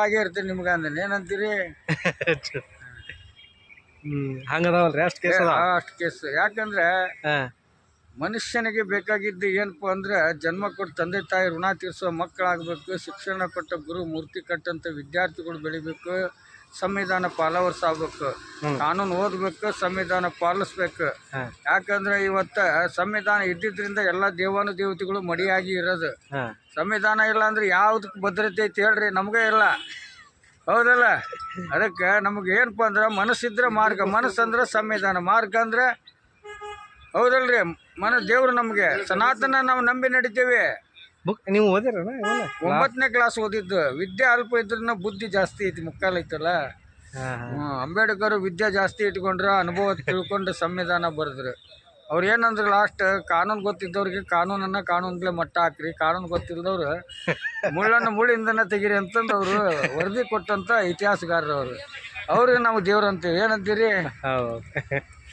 ಆಗೇ ಇರ್ತೀನಿ ನಿಮ್ಗೆ ಅಂದ್ರೆ ಏನಂತೀರಿ? ಹಂಗದಾವಲ್ರಿ ಅಷ್ಟು ಕೇಸ್ ಅಷ್ಟು ಕೇಸ್. ಯಾಕಂದ್ರೆ ಮನುಷ್ಯನಿಗೆ ಬೇಕಾಗಿದ್ದು ಏನಪ್ಪ ಅಂದ್ರೆ ಜನ್ಮ ಕೊಟ್ಟು ತಂದೆ ತಾಯಿ ಋಣ ತೀರಿಸೋ ಮಕ್ಕಳಾಗಬೇಕು, ಶಿಕ್ಷಣ ಕೊಟ್ಟ ಗುರು ಮೂರ್ತಿ ಕಟ್ಟಂತ ವಿದ್ಯಾರ್ಥಿಗಳು ಬೆಳಿಬೇಕು, ಸಂವಿಧಾನ ಪಾಲವರ್ಸ ಆಗ್ಬೇಕು, ಕಾನೂನು ಓದ್ಬೇಕು, ಸಂವಿಧಾನ ಪಾಲಿಸ್ಬೇಕು. ಯಾಕಂದ್ರೆ ಇವತ್ತ ಸಂವಿಧಾನ ಇದ್ದಿದ್ರಿಂದ ಎಲ್ಲ ದೇವಾನುದೇವತೆಗಳು ಮಡಿಯಾಗಿ ಇರೋದು. ಸಂವಿಧಾನ ಇಲ್ಲ ಅಂದ್ರೆ ಯಾವ್ದಕ್ಕೆ ಭದ್ರತೆ ಐತಿ ಹೇಳ್ರಿ? ನಮ್ಗೆ ಇಲ್ಲ, ಹೌದಲ್ಲ? ಅದಕ್ಕೆ ನಮ್ಗೆ ಏನಪ್ಪ ಅಂದ್ರೆ ಮನಸ್ಸಿದ್ರೆ ಮಾರ್ಗ, ಮನಸ್ಸಂದ್ರೆ ಸಂವಿಧಾನ, ಮಾರ್ಗ ಅಂದ್ರೆ ಹೌದಲ್ರಿ ದೇವ್ರು ನಮ್ಗೆ ಸನಾತನ ನಾವು ನಂಬಿ ನಡಿತೇವೆ. ಬುಕ್ ನೀವು ಓದಿರ? 9ನೇ ಕ್ಲಾಸ್ ಓದಿದ್ದು. ವಿದ್ಯೆ ಅಲ್ಪ ಇದ್ರೂ ಬುದ್ಧಿ ಜಾಸ್ತಿ ಐತಿ, ಮುಕ್ಕಾಲ ಐತಲ್ಲ. ಅಂಬೇಡ್ಕರ್ ವಿದ್ಯೆ ಜಾಸ್ತಿ ಇಟ್ಕೊಂಡ್ರ, ಅನುಭವ ತಿಳ್ಕೊಂಡು ಸಂವಿಧಾನ ಬರೆದ್ರು. ಅವ್ರು ಏನಂದ್ರೆ ಲಾಸ್ಟ್ ಕಾನೂನು ಗೊತ್ತಿದ್ದವ್ರಿಗೆ ಕಾನೂನನ್ನ ಕಾನೂನ್ಲೆ ಮಟ್ಟ ಹಾಕ್ರಿ, ಕಾನೂನು ಗೊತ್ತಿಲ್ಲದವ್ರು ಮುಳ್ಳನ್ನು ಮುಳ್ಳಿಂದನೇ ತೆಗೀರಿ ಅಂತಂದು ಅವರು ವರದಿ ಕೊಟ್ಟಂತ ಇತಿಹಾಸಗಾರರು ಅವ್ರಿಗೆ ನಾವು ದೇವ್ರು ಅಂತೀವಿ. ಏನಂತೀರಿ?